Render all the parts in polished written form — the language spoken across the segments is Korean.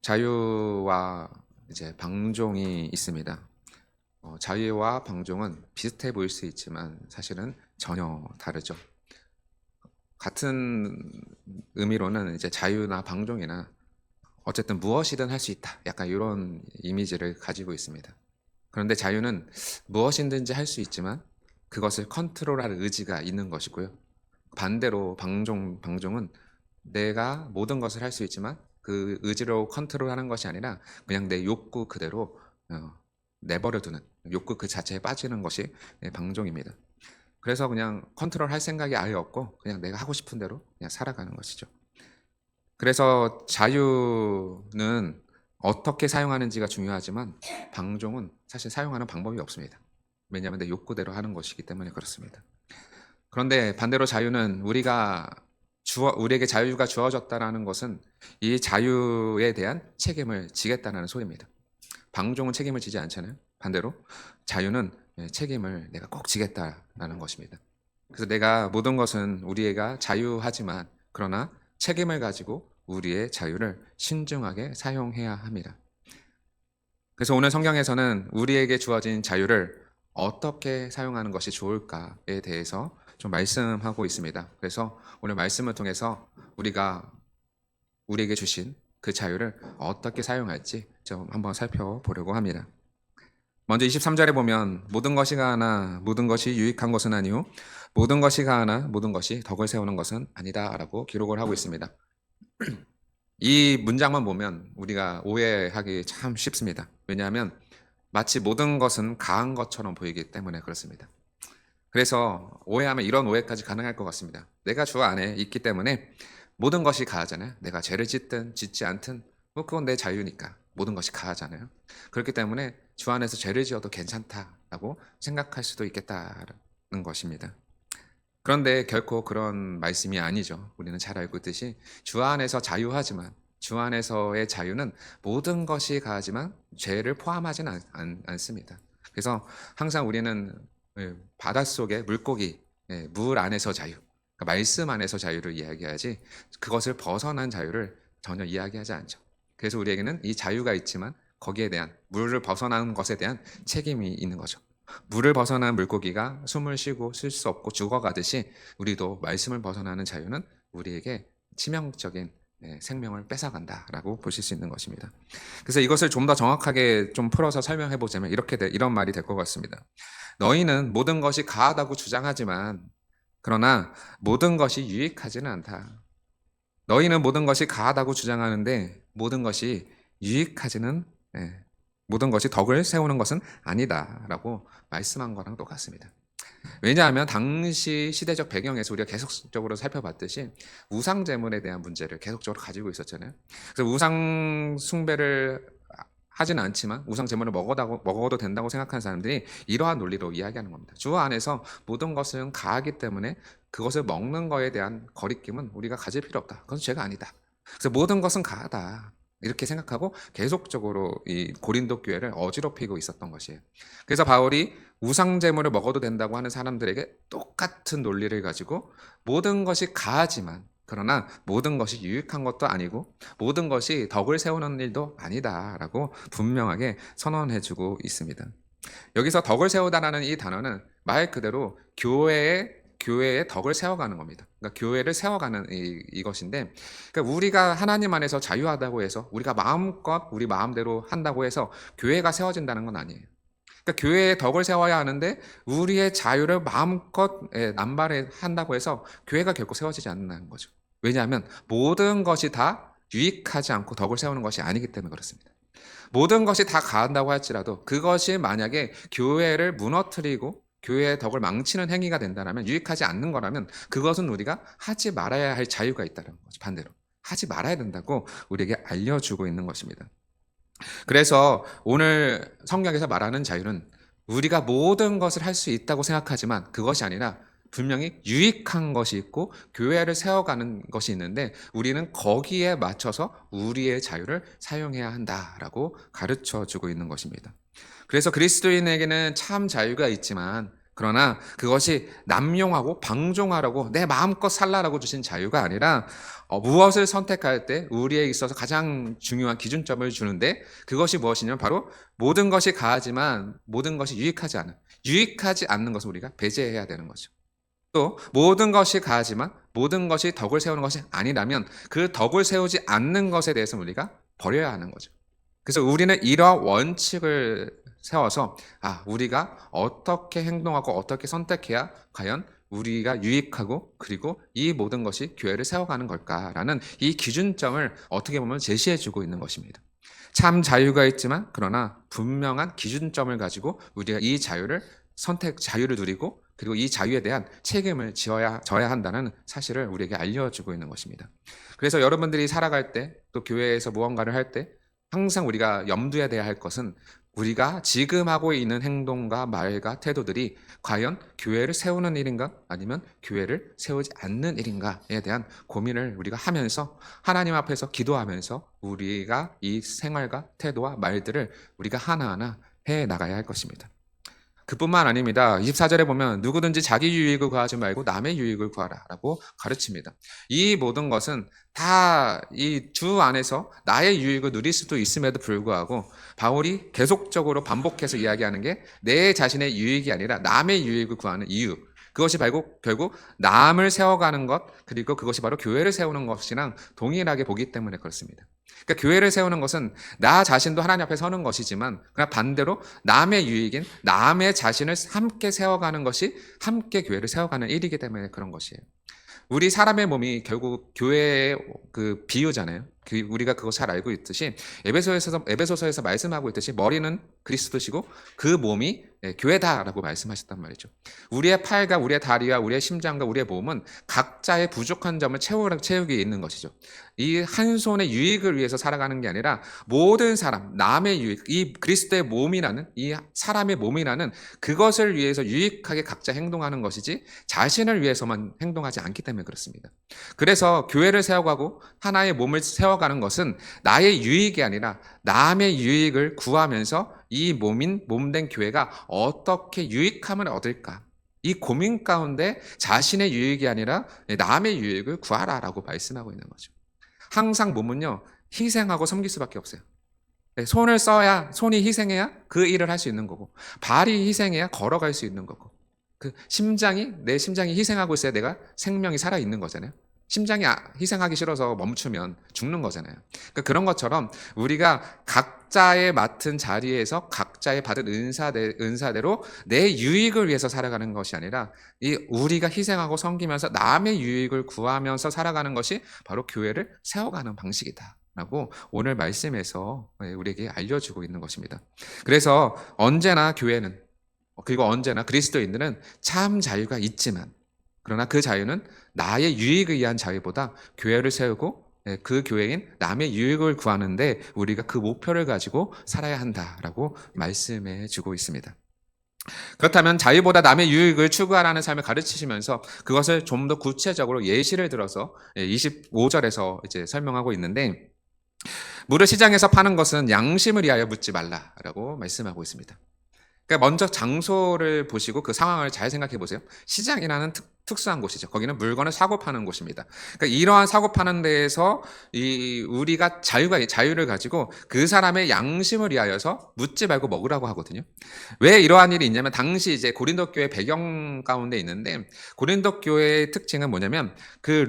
자유와 이제 방종이 있습니다. 자유와 방종은 비슷해 보일 수 있지만 사실은 전혀 다르죠. 같은 의미로는 이제 자유나 방종이나 어쨌든 무엇이든 할 수 있다. 약간 이런 이미지를 가지고 있습니다. 그런데 자유는 무엇이든지 할 수 있지만 그것을 컨트롤할 의지가 있는 것이고요. 반대로 방종은 내가 모든 것을 할 수 있지만 그 의지로 컨트롤하는 것이 아니라 그냥 내 욕구 그대로 내버려두는 욕구 그 자체에 빠지는 것이 방종입니다. 그래서 그냥 컨트롤할 생각이 아예 없고 그냥 내가 하고 싶은 대로 그냥 살아가는 것이죠. 그래서 자유는 어떻게 사용하는지가 중요하지만 방종은 사실 사용하는 방법이 없습니다. 왜냐하면 내 욕구대로 하는 것이기 때문에 그렇습니다. 그런데 반대로 자유는 우리에게 자유가 주어졌다라는 것은 이 자유에 대한 책임을 지겠다는 소리입니다. 방종은 책임을 지지 않잖아요. 반대로 자유는 책임을 내가 꼭 지겠다라는 것입니다. 그래서 내가 모든 것은 우리가 자유하지만 그러나 책임을 가지고 우리의 자유를 신중하게 사용해야 합니다. 그래서 오늘 성경에서는 우리에게 주어진 자유를 어떻게 사용하는 것이 좋을까에 대해서 좀 말씀하고 있습니다. 그래서 오늘 말씀을 통해서 우리에게 주신 그 자유를 어떻게 사용할지 좀 한번 살펴보려고 합니다. 먼저 23절에 보면 모든 것이 가하나 모든 것이 유익한 것은 아니요 모든 것이 가하나 모든 것이 덕을 세우는 것은 아니다라고 기록을 하고 있습니다. 이 문장만 보면 우리가 오해하기 참 쉽습니다. 왜냐하면 마치 모든 것은 가한 것처럼 보이기 때문에 그렇습니다. 그래서 오해하면 이런 오해까지 가능할 것 같습니다. 내가 주 안에 있기 때문에 모든 것이 가하잖아요. 내가 죄를 짓든 짓지 않든 그건 내 자유니까 모든 것이 가하잖아요. 그렇기 때문에 주 안에서 죄를 지어도 괜찮다라고 생각할 수도 있겠다는 것입니다. 그런데 결코 그런 말씀이 아니죠. 우리는 잘 알고 있듯이 주 안에서 자유하지만 주 안에서의 자유는 모든 것이 가하지만 죄를 포함하지는 않습니다. 그래서 항상 우리는 바닷속의 물고기, 물 안에서 자유, 그러니까 말씀 안에서 자유를 이야기하지 그것을 벗어난 자유를 전혀 이야기하지 않죠. 그래서 우리에게는 이 자유가 있지만 거기에 대한 물을 벗어난 것에 대한 책임이 있는 거죠. 물을 벗어난 물고기가 숨을 쉬고 쉴 수 없고 죽어가듯이 우리도 말씀을 벗어나는 자유는 우리에게 치명적인 생명을 뺏어간다라고 보실 수 있는 것입니다. 그래서 이것을 좀 더 정확하게 좀 풀어서 설명해 보자면 이런 말이 될 것 같습니다. 너희는 모든 것이 가하다고 주장하지만 그러나 모든 것이 유익하지는 않다. 너희는 모든 것이 가하다고 주장하는데 모든 것이 유익하지는 모든 것이 덕을 세우는 것은 아니다라고 말씀한 거랑 똑같습니다. 왜냐하면 당시 시대적 배경에서 우리가 계속적으로 살펴봤듯이 우상 제물에 대한 문제를 계속적으로 가지고 있었잖아요. 그래서 우상 숭배를 하지는 않지만 우상 제물을 먹어도 된다고 생각하는 사람들이 이러한 논리로 이야기하는 겁니다. 주 안에서 모든 것은 가하기 때문에 그것을 먹는 거에 대한 거리낌은 우리가 가질 필요 없다. 그건 죄가 아니다. 그래서 모든 것은 가하다. 이렇게 생각하고 계속적으로 이 고린도 교회를 어지럽히고 있었던 것이에요. 그래서 바울이 우상 제물을 먹어도 된다고 하는 사람들에게 똑같은 논리를 가지고 모든 것이 가하지만 그러나 모든 것이 유익한 것도 아니고 모든 것이 덕을 세우는 일도 아니다라고 분명하게 선언해주고 있습니다. 여기서 덕을 세우다라는 이 단어는 말 그대로 교회의 덕을 세워가는 겁니다. 그러니까 교회를 세워가는 이것인데, 그러니까 우리가 하나님 안에서 자유하다고 해서 우리가 마음껏 우리 마음대로 한다고 해서 교회가 세워진다는 건 아니에요. 그러니까 교회의 덕을 세워야 하는데 우리의 자유를 마음껏 남발한다고 해서 교회가 결코 세워지지 않는다는 거죠. 왜냐하면 모든 것이 다 유익하지 않고 덕을 세우는 것이 아니기 때문에 그렇습니다. 모든 것이 다 가한다고 할지라도 그것이 만약에 교회를 무너뜨리고 교회의 덕을 망치는 행위가 된다면 유익하지 않는 거라면 그것은 우리가 하지 말아야 할 자유가 있다는 거죠. 반대로 하지 말아야 된다고 우리에게 알려주고 있는 것입니다. 그래서 오늘 성경에서 말하는 자유는 우리가 모든 것을 할 수 있다고 생각하지만 그것이 아니라 분명히 유익한 것이 있고 교회를 세워가는 것이 있는데 우리는 거기에 맞춰서 우리의 자유를 사용해야 한다라고 가르쳐 주고 있는 것입니다. 그래서 그리스도인에게는 참 자유가 있지만 그러나 그것이 남용하고 방종하라고 내 마음껏 살라라고 주신 자유가 아니라 무엇을 선택할 때 우리에 있어서 가장 중요한 기준점을 주는데 그것이 무엇이냐면 바로 모든 것이 가하지만 모든 것이 유익하지 않는 것을 우리가 배제해야 되는 거죠. 또 모든 것이 가하지만 모든 것이 덕을 세우는 것이 아니라면 그 덕을 세우지 않는 것에 대해서 우리가 버려야 하는 거죠. 그래서 우리는 이러한 원칙을 세워서 우리가 어떻게 행동하고 어떻게 선택해야 과연 우리가 유익하고 그리고 이 모든 것이 교회를 세워가는 걸까라는 이 기준점을 어떻게 보면 제시해주고 있는 것입니다. 참 자유가 있지만 그러나 분명한 기준점을 가지고 우리가 이 자유를 누리고 그리고 이 자유에 대한 책임을 져야 한다는 사실을 우리에게 알려주고 있는 것입니다. 그래서 여러분들이 살아갈 때 또 교회에서 무언가를 할 때 항상 우리가 염두에 둬야 할 것은 우리가 지금 하고 있는 행동과 말과 태도들이 과연 교회를 세우는 일인가 아니면 교회를 세우지 않는 일인가에 대한 고민을 우리가 하면서 하나님 앞에서 기도하면서 우리가 이 생활과 태도와 말들을 우리가 하나하나 해 나가야 할 것입니다. 그뿐만 아닙니다. 24절에 보면 누구든지 자기 유익을 구하지 말고 남의 유익을 구하라 라고 가르칩니다. 이 모든 것은 다 이 주 안에서 나의 유익을 누릴 수도 있음에도 불구하고 바울이 계속적으로 반복해서 이야기하는 게 내 자신의 유익이 아니라 남의 유익을 구하는 이유, 그것이 결국 남을 세워가는 것 그리고 그것이 바로 교회를 세우는 것이랑 동일하게 보기 때문에 그렇습니다. 그러니까 교회를 세우는 것은 나 자신도 하나님 앞에 서는 것이지만 그냥 반대로 남의 유익인 남의 자신을 함께 세워가는 것이 함께 교회를 세워가는 일이기 때문에 그런 것이에요. 우리 사람의 몸이 결국 교회의 그 비유잖아요. 우리가 그거 잘 알고 있듯이 에베소서에서 말씀하고 있듯이 머리는 그리스도시고 그 몸이 교회다라고 말씀하셨단 말이죠. 우리의 팔과 우리의 다리와 우리의 심장과 우리의 몸은 각자의 부족한 점을 채우기 있는 것이죠. 이 한 손의 유익을 위해서 살아가는 게 아니라 모든 사람, 남의 유익, 이 그리스도의 몸이라는 이 사람의 몸이라는 그것을 위해서 유익하게 각자 행동하는 것이지 자신을 위해서만 행동하지 않기 때문에 그렇습니다. 그래서 교회를 세워가고 하나의 몸을 세워가는 것은 나의 유익이 아니라 남의 유익을 구하면서 이 몸된 교회가 어떻게 유익함을 얻을까? 이 고민 가운데 자신의 유익이 아니라 남의 유익을 구하라라고 말씀하고 있는 거죠. 항상 몸은요, 희생하고 섬길 수밖에 없어요. 손을 써야, 손이 희생해야 그 일을 할 수 있는 거고, 발이 희생해야 걸어갈 수 있는 거고, 내 심장이 희생하고 있어야 내가 생명이 살아있는 거잖아요. 심장이 희생하기 싫어서 멈추면 죽는 거잖아요. 그러니까 그런 것처럼 우리가 각자의 맡은 자리에서 각자의 받은 은사대로 내 유익을 위해서 살아가는 것이 아니라 우리가 희생하고 섬기면서 남의 유익을 구하면서 살아가는 것이 바로 교회를 세워가는 방식이다 라고 오늘 말씀에서 우리에게 알려주고 있는 것입니다. 그래서 언제나 교회는 그리고 언제나 그리스도인들은 참 자유가 있지만 그러나 그 자유는 나의 유익을 위한 자유보다 교회를 세우고 그 교회인 남의 유익을 구하는데 우리가 그 목표를 가지고 살아야 한다라고 말씀해 주고 있습니다. 그렇다면 자유보다 남의 유익을 추구하라는 삶을 가르치시면서 그것을 좀 더 구체적으로 예시를 들어서 25절에서 이제 설명하고 있는데 물을 시장에서 파는 것은 양심을 위하여 묻지 말라라고 말씀하고 있습니다. 그러니까 먼저 장소를 보시고 그 상황을 잘 생각해 보세요. 시장이라는 특수한 곳이죠. 거기는 물건을 사고 파는 곳입니다. 그러니까 이러한 사고 파는 데에서 우리가 자유를 가지고 그 사람의 양심을 위하여서 묻지 말고 먹으라고 하거든요. 왜 이러한 일이 있냐면 당시 이제 고린도 교회 배경 가운데 있는데 고린도 교회의 특징은 뭐냐면 그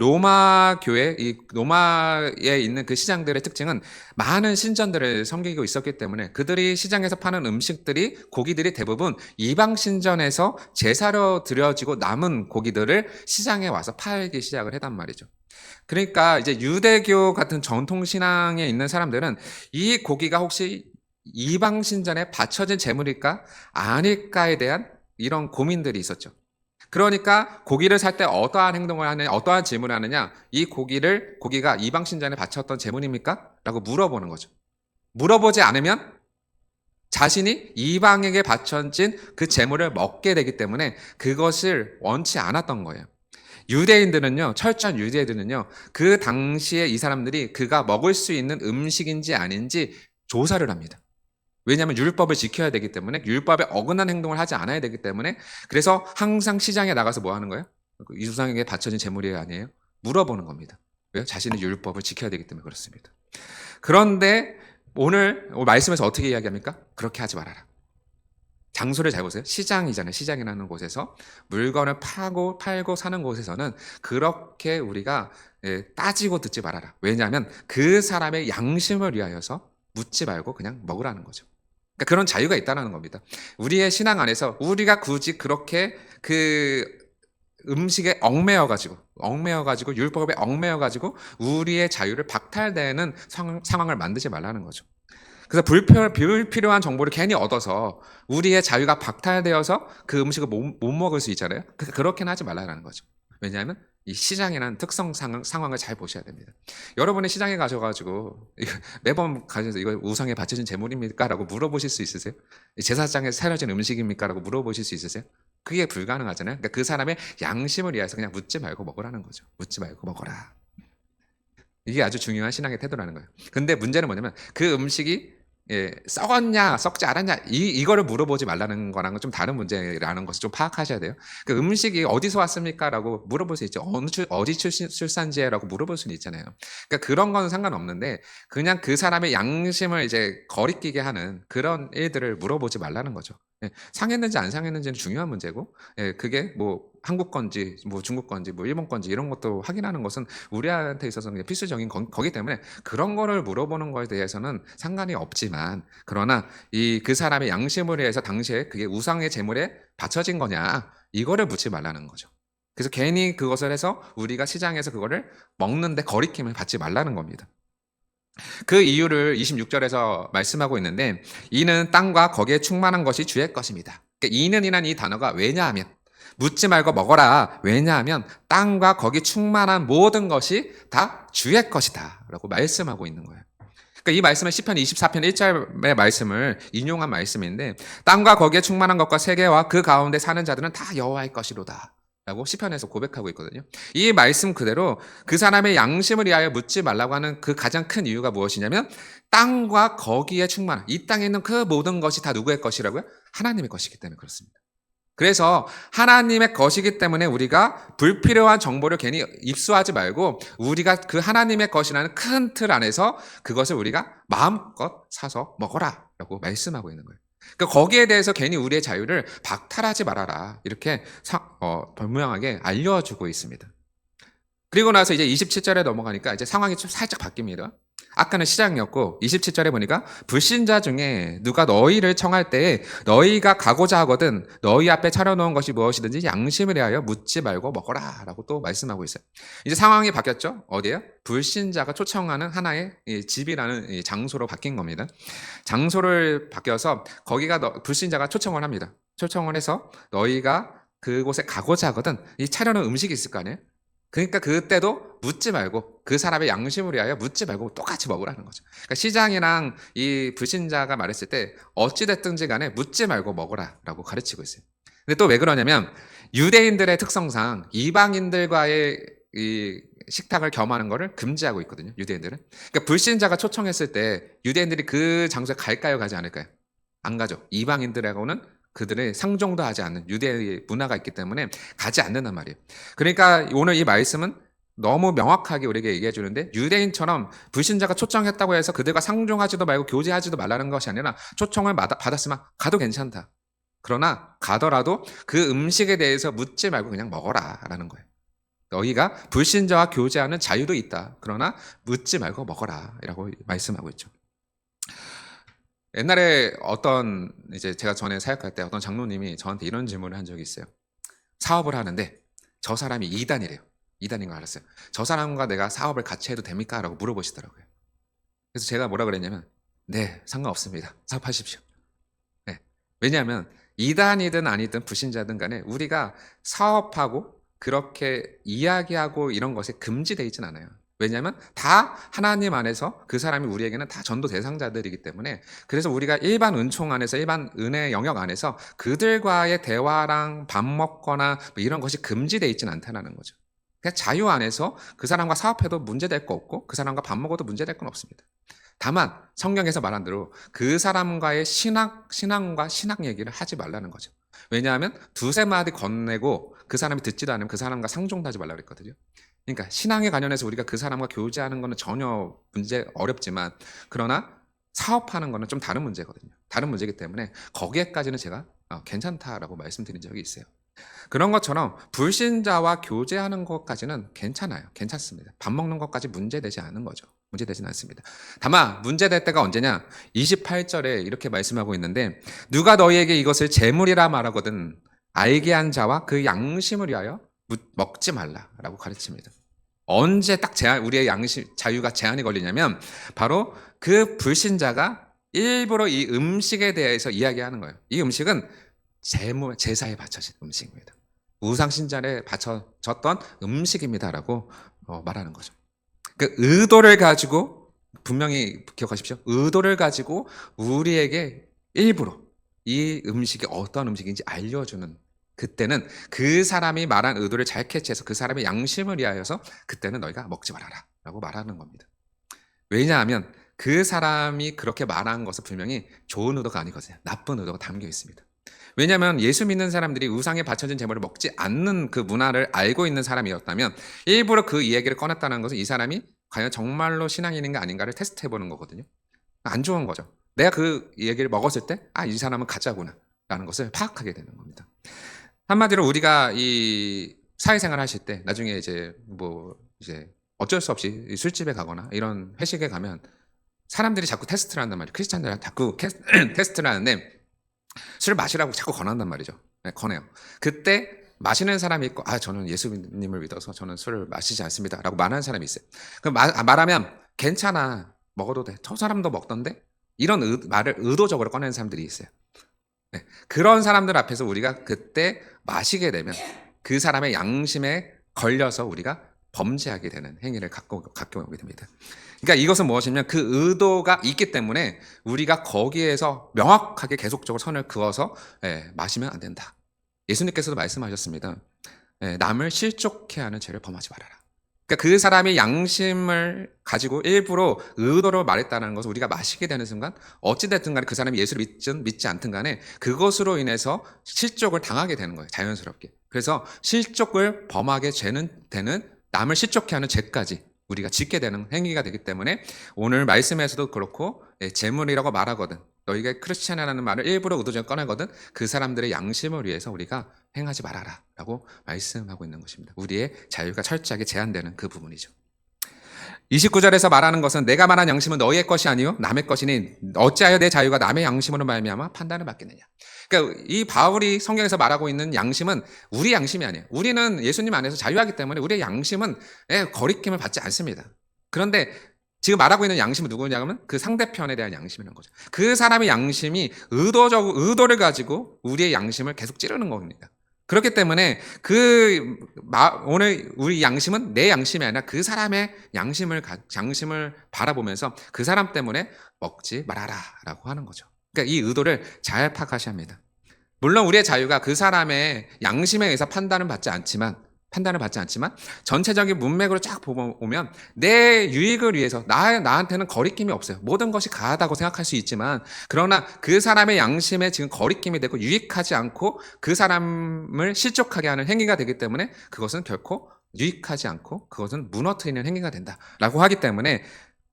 로마에 있는 그 시장들의 특징은 많은 신전들을 섬기고 있었기 때문에 그들이 시장에서 파는 음식들이 고기들이 대부분 이방 신전에서 제사로 드려지고 남은 고기들을 시장에 와서 팔기 시작을 했단 말이죠. 그러니까 이제 유대교 같은 전통 신앙에 있는 사람들은 이 고기가 혹시 이방 신전에 바쳐진 제물일까 아닐까에 대한 이런 고민들이 있었죠. 그러니까 고기를 살 때 어떠한 행동을 하느냐, 어떠한 질문을 하느냐, 이 고기가 이방 신전에 바쳤던 제물입니까? 라고 물어보는 거죠. 물어보지 않으면 자신이 이방에게 바쳐진 그 제물을 먹게 되기 때문에 그것을 원치 않았던 거예요. 철저한 유대인들은요, 그 당시에 이 사람들이 그가 먹을 수 있는 음식인지 아닌지 조사를 합니다. 왜냐하면 율법을 지켜야 되기 때문에, 율법에 어긋난 행동을 하지 않아야 되기 때문에. 그래서 항상 시장에 나가서 뭐 하는 거예요? 이 우상에게 바쳐진 제물이 아니에요? 물어보는 겁니다. 왜요? 자신의 율법을 지켜야 되기 때문에 그렇습니다. 그런데 오늘 말씀에서 어떻게 이야기합니까? 그렇게 하지 말아라. 장소를 잘 보세요. 시장이잖아요. 시장이라는 곳에서 물건을 팔고 사는 곳에서는 그렇게 우리가 따지고 듣지 말아라. 왜냐하면 그 사람의 양심을 위하여서 묻지 말고 그냥 먹으라는 거죠. 그러니까 그런 자유가 있다는 겁니다. 우리의 신앙 안에서 우리가 굳이 그렇게 그 음식에 얽매여가지고 율법에 얽매여가지고 우리의 자유를 박탈되는 상황을 만들지 말라는 거죠. 그래서 불필요한 정보를 괜히 얻어서 우리의 자유가 박탈되어서 그 음식을 못 먹을 수 있잖아요. 그렇게는 하지 말라는 거죠. 왜냐하면 이 시장이라는 특성 상황을 잘 보셔야 됩니다. 여러분이 시장에 가셔가지고 매번 가셔서 이거 우상에 바쳐진 제물입니까? 라고 물어보실 수 있으세요? 제사장에서 차려진 음식입니까? 라고 물어보실 수 있으세요? 그게 불가능하잖아요. 그러니까 그 사람의 양심을 위해서 그냥 묻지 말고 먹으라는 거죠. 묻지 말고 먹어라. 이게 아주 중요한 신앙의 태도라는 거예요. 근데 문제는 뭐냐면 그 음식이 썩었냐 썩지 않았냐 이거를 물어보지 말라는 거랑은 좀 다른 문제라는 것을 좀 파악하셔야 돼요. 그 음식이 어디서 왔습니까? 라고 물어볼 수 있죠. 어디 출산지라고 물어볼 수는 있잖아요. 그러니까 그런 건 상관없는데 그냥 그 사람의 양심을 이제 거리끼게 하는 그런 일들을 물어보지 말라는 거죠. 상했는지 안 상했는지는 중요한 문제고, 그게 뭐 한국 건지 뭐 중국 건지 뭐 일본 건지 이런 것도 확인하는 것은 우리한테 있어서는 필수적인 거기 때문에 그런 거를 물어보는 거에 대해서는 상관이 없지만, 그러나 그 사람의 양심을 위해서 당시에 그게 우상의 제물에 바쳐진 거냐 이거를 묻지 말라는 거죠. 그래서 괜히 그것을 해서 우리가 시장에서 그거를 먹는데 거리낌을 받지 말라는 겁니다. 그 이유를 26절에서 말씀하고 있는데, 이는 땅과 거기에 충만한 것이 주의 것입니다. 그러니까 이는이란 이 단어가 왜냐하면, 묻지 말고 먹어라. 왜냐하면 땅과 거기 충만한 모든 것이 다 주의 것이다 라고 말씀하고 있는 거예요. 그러니까 이 말씀은 시편 24편 1절의 말씀을 인용한 말씀인데, 땅과 거기에 충만한 것과 세계와 그 가운데 사는 자들은 다 여호와의 것이로다 라고 시편에서 고백하고 있거든요. 이 말씀 그대로 그 사람의 양심을 위하여 묻지 말라고 하는 그 가장 큰 이유가 무엇이냐면, 땅과 거기에 충만한 이 땅에 있는 그 모든 것이 다 누구의 것이라고요? 하나님의 것이기 때문에 그렇습니다. 그래서 하나님의 것이기 때문에 우리가 불필요한 정보를 괜히 입수하지 말고 우리가 그 하나님의 것이라는 큰 틀 안에서 그것을 우리가 마음껏 사서 먹어라 라고 말씀하고 있는 거예요. 그러니까 거기에 대해서 괜히 우리의 자유를 박탈하지 말아라 이렇게 분명하게 알려주고 있습니다. 그리고 나서 이제 27절에 넘어가니까 이제 상황이 좀 살짝 바뀝니다. 아까는 시장이었고 27절에 보니까 불신자 중에 누가 너희를 청할 때에 너희가 가고자 하거든 너희 앞에 차려놓은 것이 무엇이든지 양심을 위하여 묻지 말고 먹어라 라고 또 말씀하고 있어요. 이제 상황이 바뀌었죠. 어디에요? 불신자가 초청하는 하나의 집이라는 장소로 바뀐 겁니다. 장소를 바뀌어서 거기가 불신자가 초청을 합니다. 초청을 해서 너희가 그곳에 가고자 하거든 이 차려놓은 음식이 있을 거 아니에요? 그러니까 그때도 묻지 말고 그 사람의 양심을 위하여 묻지 말고 똑같이 먹으라는 거죠. 그러니까 시장이랑 이 불신자가 말했을 때 어찌됐든지 간에 묻지 말고 먹으라라고 가르치고 있어요. 근데 또 왜 그러냐면 유대인들의 특성상 이방인들과의 이 식탁을 겸하는 것을 금지하고 있거든요. 유대인들은. 그러니까 불신자가 초청했을 때 유대인들이 그 장소에 갈까요? 가지 않을까요? 안 가죠. 이방인들하고는 그들의 상종도 하지 않는 유대의 문화가 있기 때문에 가지 않는단 말이에요. 그러니까 오늘 이 말씀은 너무 명확하게 우리에게 얘기해 주는데, 유대인처럼 불신자가 초청했다고 해서 그들과 상종하지도 말고 교제하지도 말라는 것이 아니라 초청을 받았으면 가도 괜찮다. 그러나 가더라도 그 음식에 대해서 묻지 말고 그냥 먹어라 라는 거예요. 너희가 불신자와 교제하는 자유도 있다. 그러나 묻지 말고 먹어라 라고 말씀하고 있죠. 옛날에 이제 제가 전에 사역할 때 어떤 장로님이 저한테 이런 질문을 한 적이 있어요. 사업을 하는데 저 사람이 이단이래요. 이단인 거 알았어요. 저 사람과 내가 사업을 같이 해도 됩니까? 라고 물어보시더라고요. 그래서 제가 뭐라 그랬냐면, 네, 상관없습니다. 사업하십시오. 네. 왜냐하면 이단이든 아니든 불신자든 간에 우리가 사업하고 그렇게 이야기하고 이런 것에 금지되어 있진 않아요. 왜냐하면 다 하나님 안에서 그 사람이 우리에게는 다 전도 대상자들이기 때문에, 그래서 우리가 일반 은총 안에서 일반 은혜 영역 안에서 그들과의 대화랑 밥 먹거나 뭐 이런 것이 금지되어 있진 않다는 거죠. 그냥 자유 안에서 그 사람과 사업해도 문제될 거 없고 그 사람과 밥 먹어도 문제될 건 없습니다. 다만 성경에서 말한 대로 그 사람과의 신앙과 신앙 얘기를 하지 말라는 거죠. 왜냐하면 두세 마디 건네고 그 사람이 듣지도 않으면 그 사람과 상종도 하지 말라고 그랬거든요. 그러니까 신앙에 관련해서 우리가 그 사람과 교제하는 거는 전혀 어렵지만, 그러나 사업하는 거는 좀 다른 문제거든요. 다른 문제이기 때문에 거기에까지는 제가 괜찮다라고 말씀드린 적이 있어요. 그런 것처럼 불신자와 교제하는 것까지는 괜찮아요. 괜찮습니다. 밥 먹는 것까지 문제되지 않은 거죠. 문제되지는 않습니다. 다만 문제될 때가 언제냐? 28절에 이렇게 말씀하고 있는데, 누가 너희에게 이것을 재물이라 말하거든 알게 한 자와 그 양심을 위하여 먹지 말라라고 가르칩니다. 언제 딱 우리의 자유가 제한이 걸리냐면 바로 그 불신자가 일부러 이 음식에 대해서 이야기하는 거예요. 이 음식은 제사에 바쳐진 음식입니다. 우상신전에 바쳐졌던 음식입니다라고 말하는 거죠. 그 의도를 가지고, 분명히 기억하십시오. 의도를 가지고 우리에게 일부러 이 음식이 어떤 음식인지 알려주는, 그때는 그 사람이 말한 의도를 잘 캐치해서 그 사람의 양심을 위하여서 그때는 너희가 먹지 말아라 라고 말하는 겁니다. 왜냐하면 그 사람이 그렇게 말한 것은 분명히 좋은 의도가 아니거든요. 나쁜 의도가 담겨 있습니다. 왜냐하면 예수 믿는 사람들이 우상에 바쳐진 제물을 먹지 않는 그 문화를 알고 있는 사람이었다면 일부러 그 이야기를 꺼냈다는 것은 이 사람이 과연 정말로 신앙인인가 아닌가를 테스트해보는 거거든요. 안 좋은 거죠. 내가 그 얘기를 먹었을 때 이 사람은 가짜구나 라는 것을 파악하게 되는 겁니다. 한마디로 우리가 이 사회생활 하실 때 나중에 이제 어쩔 수 없이 술집에 가거나 이런 회식에 가면 사람들이 자꾸 테스트를 한단 말이에요. 크리스찬들이 자꾸 테스트를 하는데 술 마시라고 자꾸 권한단 말이죠. 네, 권해요. 그때 마시는 사람이 있고, 저는 예수님을 믿어서 저는 술을 마시지 않습니다 라고 말하는 사람이 있어요. 그럼 말하면 괜찮아, 먹어도 돼, 저 사람도 먹던데, 이런 말을 의도적으로 꺼내는 사람들이 있어요. 네, 그런 사람들 앞에서 우리가 그때 마시게 되면 그 사람의 양심에 걸려서 우리가 범죄하게 되는 행위를 갖고 오게 됩니다. 그러니까 이것은 무엇이냐면 그 의도가 있기 때문에 우리가 거기에서 명확하게 계속적으로 선을 그어서 마시면 안 된다. 예수님께서도 말씀하셨습니다. 남을 실족해 하는 죄를 범하지 말아라. 그러니까 그 사람의 양심을 가지고 일부러 의도로 말했다는 것을 우리가 마시게 되는 순간 어찌됐든 간에 그 사람이 예수를 믿지 않든 간에 그것으로 인해서 실족을 당하게 되는 거예요. 자연스럽게. 그래서 실족을 범하게 되는 남을 실족해 하는 죄까지 우리가 짓게 되는 행위가 되기 때문에 오늘 말씀에서도 그렇고 재물이라고 말하거든, 너희가 크리스찬이라는 말을 일부러 의도적으로 꺼내거든 그 사람들의 양심을 위해서 우리가 행하지 말아라 라고 말씀하고 있는 것입니다. 우리의 자유가 철저하게 제한되는 그 부분이죠. 29절에서 말하는 것은 내가 말한 양심은 너희의 것이 아니요 남의 것이니 어찌하여 내 자유가 남의 양심으로 말미암아 판단을 받겠느냐. 그러니까 이 바울이 성경에서 말하고 있는 양심은 우리 양심이 아니에요. 우리는 예수님 안에서 자유하기 때문에 우리의 양심은 거리낌을 받지 않습니다. 그런데 지금 말하고 있는 양심은 누구냐면 그 상대편에 대한 양심이라는 거죠. 그 사람의 양심이 의도를 가지고 우리의 양심을 계속 찌르는 겁니다. 그렇기 때문에 오늘 우리 양심은 내 양심이 아니라 그 사람의 양심을 바라보면서 그 사람 때문에 먹지 말아라 라고 하는 거죠. 그러니까 이 의도를 잘 파악하셔야 합니다. 물론 우리의 자유가 그 사람의 양심에 의해서 판단을 받지 않지만 전체적인 문맥으로 쫙 보면 내 유익을 위해서 나한테는 거리낌이 없어요. 모든 것이 가하다고 생각할 수 있지만, 그러나 그 사람의 양심에 지금 거리낌이 되고 유익하지 않고 그 사람을 실족하게 하는 행위가 되기 때문에 그것은 결코 유익하지 않고 그것은 무너뜨리는 행위가 된다라고 하기 때문에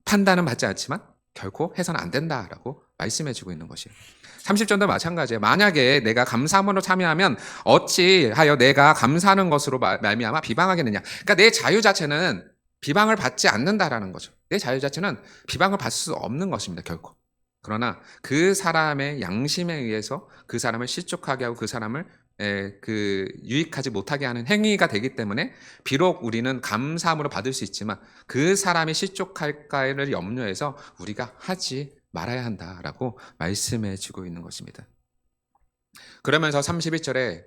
판단은 받지 않지만 결코 해서는 안 된다라고 말씀해주고 있는 것이에요. 30절도 마찬가지예요. 만약에 내가 감사함으로 참여하면 어찌하여 내가 감사하는 것으로 말미암아 비방하겠느냐. 그러니까 내 자유 자체는 비방을 받지 않는다라는 거죠. 내 자유 자체는 비방을 받을 수 없는 것입니다. 결코. 그러나 그 사람의 양심에 의해서 그 사람을 실족하게 하고 그 사람을 유익하지 못하게 하는 행위가 되기 때문에 비록 우리는 감사함으로 받을 수 있지만 그 사람이 실족할까를 염려해서 우리가 하지 말아야 한다라고 말씀해 주고 있는 것입니다. 그러면서 31절에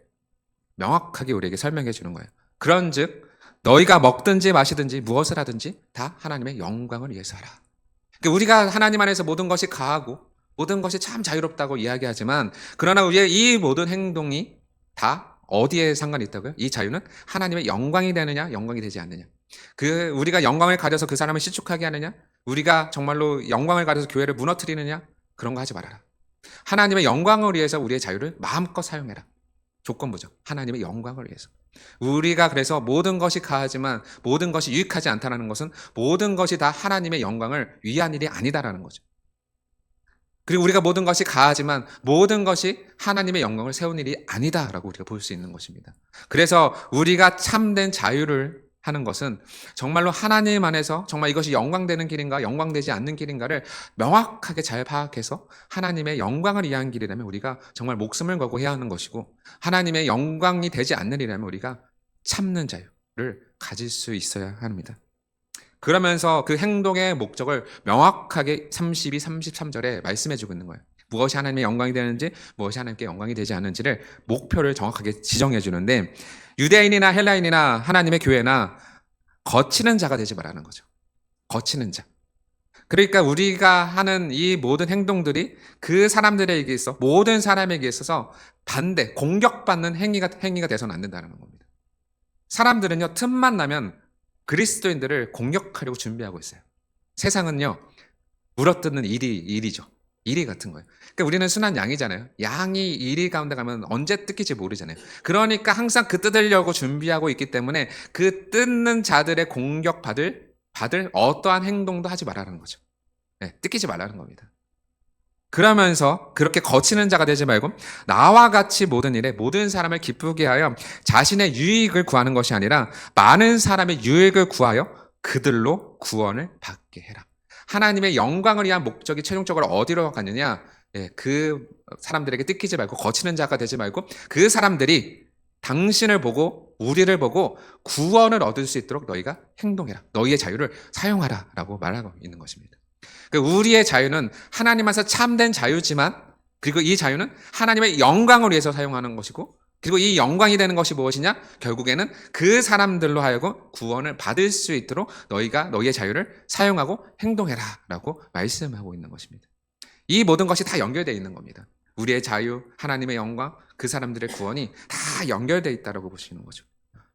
명확하게 우리에게 설명해 주는 거예요. 그런즉 너희가 먹든지 마시든지 무엇을 하든지 다 하나님의 영광을 위해서 하라. 그러니까 우리가 하나님 안에서 모든 것이 가하고 모든 것이 참 자유롭다고 이야기하지만, 그러나 우리의 이 모든 행동이 다 어디에 상관이 있다고요? 이 자유는 하나님의 영광이 되느냐 영광이 되지 않느냐. 우리가 영광을 가져서 그 사람을 실족하게 하느냐, 우리가 정말로 영광을 가려서 교회를 무너뜨리느냐? 그런 거 하지 말아라. 하나님의 영광을 위해서 우리의 자유를 마음껏 사용해라. 조건부죠. 하나님의 영광을 위해서. 우리가 그래서 모든 것이 가하지만 모든 것이 유익하지 않다는 것은 모든 것이 다 하나님의 영광을 위한 일이 아니다라는 거죠. 그리고 우리가 모든 것이 가하지만 모든 것이 하나님의 영광을 세운 일이 아니다라고 우리가 볼 수 있는 것입니다. 그래서 우리가 참된 자유를 하는 것은 정말로 하나님 안에서 정말 이것이 영광되는 길인가 영광되지 않는 길인가를 명확하게 잘 파악해서 하나님의 영광을 위한 길이라면 우리가 정말 목숨을 걸고 해야 하는 것이고, 하나님의 영광이 되지 않는 일이라면 우리가 참는 자유를 가질 수 있어야 합니다. 그러면서 그 행동의 목적을 명확하게 32, 33절에 말씀해 주고 있는 거예요. 무엇이 하나님의 영광이 되는지, 무엇이 하나님께 영광이 되지 않는지를 목표를 정확하게 지정해 주는데, 유대인이나 헬라인이나 하나님의 교회나 거치는 자가 되지 말라는 거죠. 거치는 자. 그러니까 우리가 하는 이 모든 행동들이 그 사람들에게 있어, 모든 사람에게 있어서 반대, 공격받는 행위가 돼서는 안 된다는 겁니다. 사람들은요, 틈만 나면 그리스도인들을 공격하려고 준비하고 있어요. 세상은요, 물어뜯는 일이죠. 이리 같은 거예요. 그러니까 우리는 순한 양이잖아요. 양이 이리 가운데 가면 언제 뜯길지 모르잖아요. 그러니까 항상 그 뜯으려고 준비하고 있기 때문에 그 뜯는 자들의 받을 어떠한 행동도 하지 말라는 거죠. 네, 뜯기지 말라는 겁니다. 그러면서 그렇게 거치는 자가 되지 말고 나와 같이 모든 일에 모든 사람을 기쁘게 하여 자신의 유익을 구하는 것이 아니라 많은 사람의 유익을 구하여 그들로 구원을 받게 해라. 하나님의 영광을 위한 목적이 최종적으로 어디로 가느냐? 그 사람들에게 뜯기지 말고 거치는 자가 되지 말고 그 사람들이 당신을 보고 우리를 보고 구원을 얻을 수 있도록 너희가 행동해라. 너희의 자유를 사용하라 라고 말하고 있는 것입니다. 우리의 자유는 하나님 안에서 참된 자유지만, 그리고 이 자유는 하나님의 영광을 위해서 사용하는 것이고, 그리고 이 영광이 되는 것이 무엇이냐? 결국에는 그 사람들로 하여금 구원을 받을 수 있도록 너희가 너희의 자유를 사용하고 행동해라 라고 말씀하고 있는 것입니다. 이 모든 것이 다 연결되어 있는 겁니다. 우리의 자유, 하나님의 영광, 그 사람들의 구원이 다 연결되어 있다고 보시는 거죠.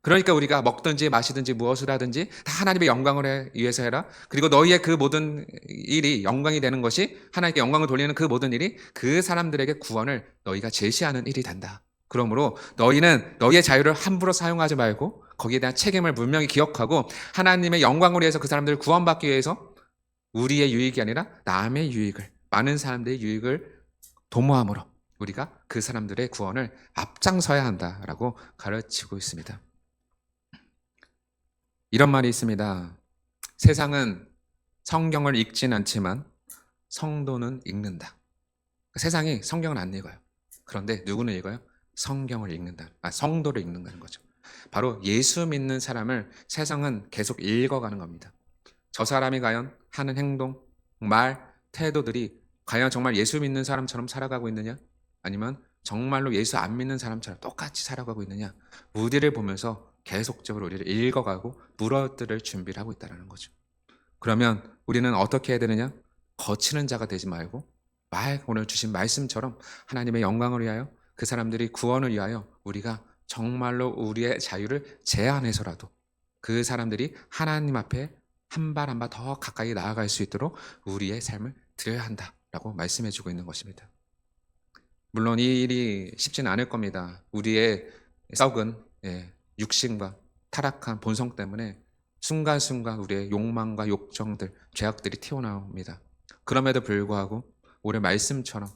그러니까 우리가 먹든지 마시든지 무엇을 하든지 다 하나님의 영광을 위해서 해라. 그리고 너희의 그 모든 일이 영광이 되는 것이, 하나님께 영광을 돌리는 그 모든 일이 그 사람들에게 구원을 너희가 제시하는 일이 된다. 그러므로 너희는 너희의 자유를 함부로 사용하지 말고 거기에 대한 책임을 분명히 기억하고 하나님의 영광을 위해서 그 사람들을 구원받기 위해서 우리의 유익이 아니라 남의 유익을, 많은 사람들의 유익을 도모함으로 우리가 그 사람들의 구원을 앞장서야 한다라고 가르치고 있습니다. 이런 말이 있습니다. 세상은 성경을 읽진 않지만 성도는 읽는다. 세상이 성경을 안 읽어요. 그런데 누구는 읽어요? 성경을 읽는다. 성도를 읽는다는 거죠. 바로 예수 믿는 사람을 세상은 계속 읽어가는 겁니다. 저 사람이 과연 하는 행동, 말, 태도들이 과연 정말 예수 믿는 사람처럼 살아가고 있느냐? 아니면 정말로 예수 안 믿는 사람처럼 똑같이 살아가고 있느냐? 우리를 보면서 계속적으로 우리를 읽어가고 물어뜯을 준비를 하고 있다는 거죠. 그러면 우리는 어떻게 해야 되느냐? 거치는 자가 되지 말고 오늘 주신 말씀처럼 하나님의 영광을 위하여, 그 사람들이 구원을 위하여 우리가 정말로 우리의 자유를 제한해서라도 그 사람들이 하나님 앞에 한 발 한 발 더 가까이 나아갈 수 있도록 우리의 삶을 드려야 한다라고 말씀해 주고 있는 것입니다. 물론 이 일이 쉽지는 않을 겁니다. 우리의 썩은 육신과 타락한 본성 때문에 순간순간 우리의 욕망과 욕정들, 죄악들이 튀어나옵니다. 그럼에도 불구하고 오늘 말씀처럼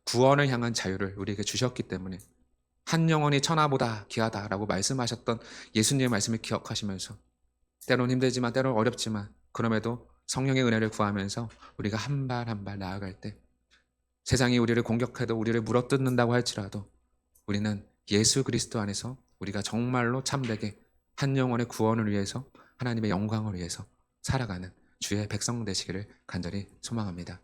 구원을 향한 자유를 우리에게 주셨기 때문에 한 영혼이 천하보다 귀하다라고 말씀하셨던 예수님의 말씀을 기억하시면서 때론 힘들지만 때론 어렵지만 그럼에도 성령의 은혜를 구하면서 우리가 한 발 한 발 나아갈 때 세상이 우리를 공격해도 우리를 물어뜯는다고 할지라도 우리는 예수 그리스도 안에서 우리가 정말로 참되게 한 영혼의 구원을 위해서, 하나님의 영광을 위해서 살아가는 주의 백성 되시기를 간절히 소망합니다.